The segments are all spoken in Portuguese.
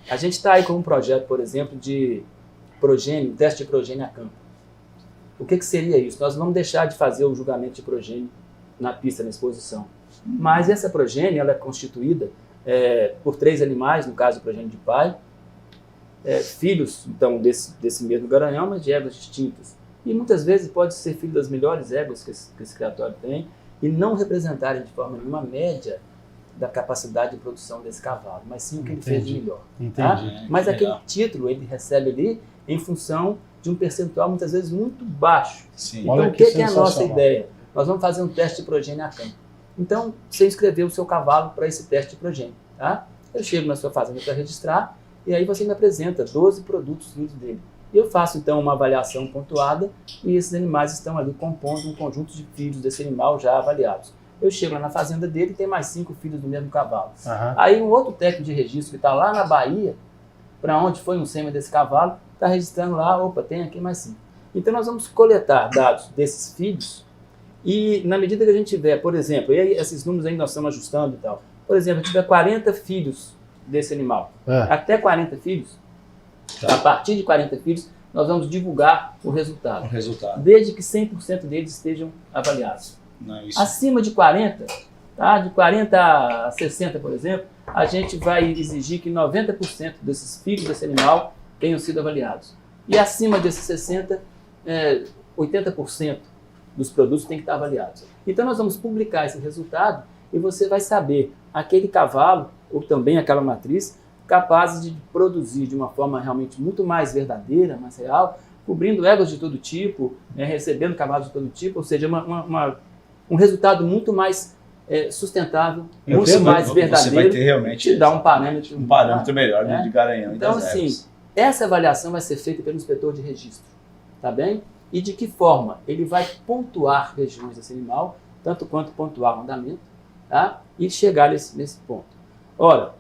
A gente está aí com um projeto, por exemplo, de progênio, teste de progênio a campo. O que seria isso? Nós vamos deixar de fazer o julgamento de progênio na pista, na exposição. Mas essa progênie ela é constituída por 3 animais, no caso do progênio de pai, filhos então, desse mesmo garanhão, mas de éguas distintas. E muitas vezes pode ser filho das melhores éguas que esse criatório tem e não representarem de forma nenhuma média da capacidade de produção desse cavalo, mas sim o que ele fez de melhor. Tá? Mas aquele título ele recebe ali em função de um percentual muitas vezes muito baixo. Sim. Então o que é a nossa ideia? Nós vamos fazer um teste de progênio a campo. Então você inscreveu o seu cavalo para esse teste de progênio. Tá? Eu chego na sua fazenda para registrar e aí você me apresenta 12 produtos vindos dele. E eu faço então uma avaliação pontuada e esses animais estão ali compondo um conjunto de filhos desse animal já avaliados. Eu chego lá na fazenda dele e tem mais 5 filhos do mesmo cavalo. Aí um outro técnico de registro que está lá na Bahia, para onde foi um sêmen desse cavalo, está registrando lá, opa, tem aqui mais 5. Então nós vamos coletar dados desses filhos e na medida que a gente tiver, por exemplo, e aí esses números aí nós estamos ajustando e tal, por exemplo, se tiver 40 filhos desse animal, até 40 filhos, a partir de 40 filhos, nós vamos divulgar o resultado. Desde que 100% deles estejam avaliados. Acima de 40, tá? De 40 a 60, por exemplo, a gente vai exigir que 90% desses filhos desse animal tenham sido avaliados. E acima desses 60, 80% dos produtos têm que estar avaliados. Então nós vamos publicar esse resultado e você vai saber aquele cavalo, ou também aquela matriz, capazes de produzir de uma forma realmente muito mais verdadeira, mais real, cobrindo éguas de todo tipo, recebendo cavalos de todo tipo, ou seja, um resultado muito mais sustentável, muito mais verdadeiro. Você vai ter realmente te dá um parâmetro melhor de garanhão. Então, assim, essa avaliação vai ser feita pelo inspetor de registro, tá bem? E de que forma? Ele vai pontuar regiões desse animal, tanto quanto pontuar o andamento, tá? E chegar nesse ponto. Ora,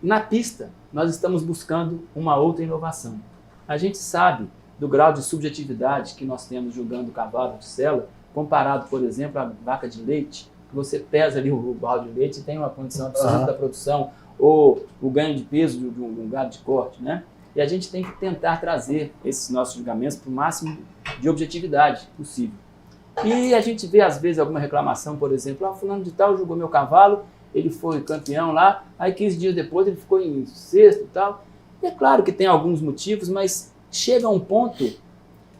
na pista, nós estamos buscando uma outra inovação. A gente sabe do grau de subjetividade que nós temos julgando o cavalo de sela, comparado, por exemplo, à vaca de leite, que você pesa ali o balde de leite e tem uma condição absoluta da produção, ou o ganho de peso de um gado de corte, né? E a gente tem que tentar trazer esses nossos julgamentos para o máximo de objetividade possível. E a gente vê, às vezes, alguma reclamação, por exemplo, fulano de tal julgou meu cavalo, ele foi campeão lá, aí 15 dias depois ele ficou em sexto e tal. E é claro que tem alguns motivos, mas chega a um ponto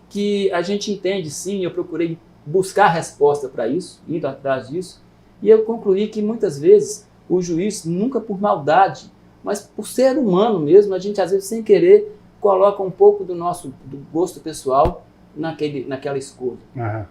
que a gente entende, sim, eu procurei buscar resposta para isso, indo atrás disso, e eu concluí que muitas vezes o juiz, nunca por maldade, mas por ser humano mesmo, a gente às vezes sem querer coloca um pouco do gosto pessoal naquela escolha.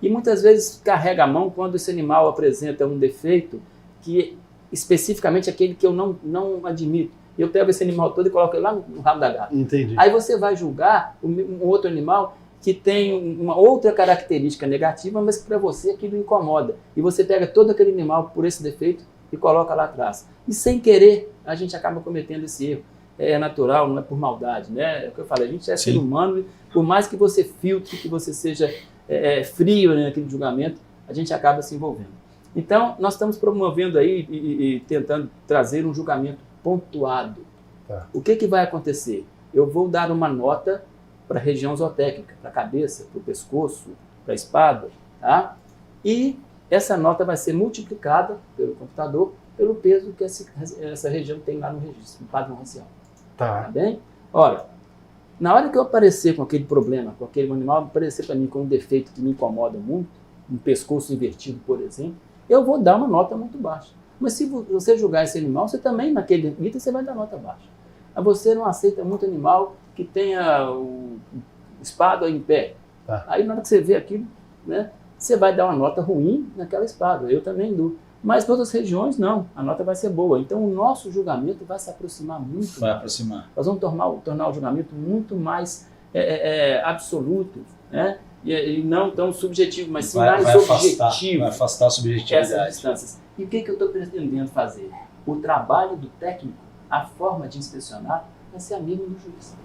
E muitas vezes carrega a mão quando esse animal apresenta um defeito que especificamente aquele que eu não admito. Eu pego esse animal todo e coloco ele lá no rabo da gata. Entendi. Aí você vai julgar um outro animal que tem uma outra característica negativa, mas que para você aquilo incomoda. E você pega todo aquele animal por esse defeito e coloca lá atrás. E sem querer, a gente acaba cometendo esse erro. É natural, não é por maldade, né? É o que eu falei, a gente é ser humano, e por mais que você filtre, que você seja frio naquele julgamento, a gente acaba se envolvendo. Então, nós estamos promovendo aí e tentando trazer um julgamento pontuado. O que vai acontecer? Eu vou dar uma nota para a região zootécnica, para a cabeça, para o pescoço, para a espada, tá? E essa nota vai ser multiplicada pelo computador pelo peso que essa região tem lá no registro, no padrão racial. Tá bem? Ora, na hora que eu aparecer com aquele problema, com aquele animal aparecer para mim com um defeito que me incomoda muito, um pescoço invertido, por exemplo, eu vou dar uma nota muito baixa. Mas se você julgar esse animal, você também, naquele item, você vai dar nota baixa. Mas você não aceita muito animal que tenha o espada em pé. Aí na hora que você vê aquilo, né, você vai dar uma nota ruim naquela espada. Eu também dou. Mas para outras regiões, não. A nota vai ser boa. Então, o nosso julgamento vai se aproximar muito. Vai aproximar. Nós vamos tornar o julgamento muito mais absoluto, né? E não tão subjetivo, mas sim mais objetivo. Vai afastar a subjetividade. Essas distâncias. E o que eu estou pretendendo fazer? O trabalho do técnico, a forma de inspecionar, vai ser amigo do juiz.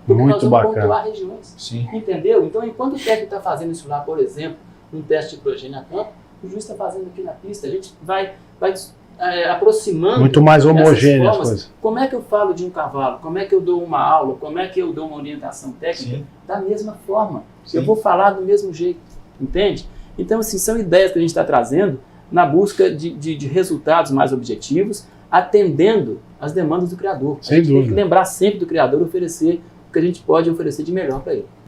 Porque muito nós vamos bacana. pontuar regiões. Sim. Entendeu? Então, enquanto o técnico está fazendo isso lá, por exemplo, um teste de progênio a campo, o juiz está fazendo aqui na pista. A gente vai aproximando muito mais homogênea as formas, coisas. como é que eu falo de um cavalo? Como é que eu dou uma aula? Como é que eu dou uma orientação técnica? Sim. Da mesma forma. Sim. Eu vou falar do mesmo jeito, entende? Então, assim, são ideias que a gente está trazendo na busca de resultados mais objetivos, atendendo às demandas do criador. Sem a gente dúvida. tem que lembrar sempre do criador, oferecer o que a gente pode oferecer de melhor para ele.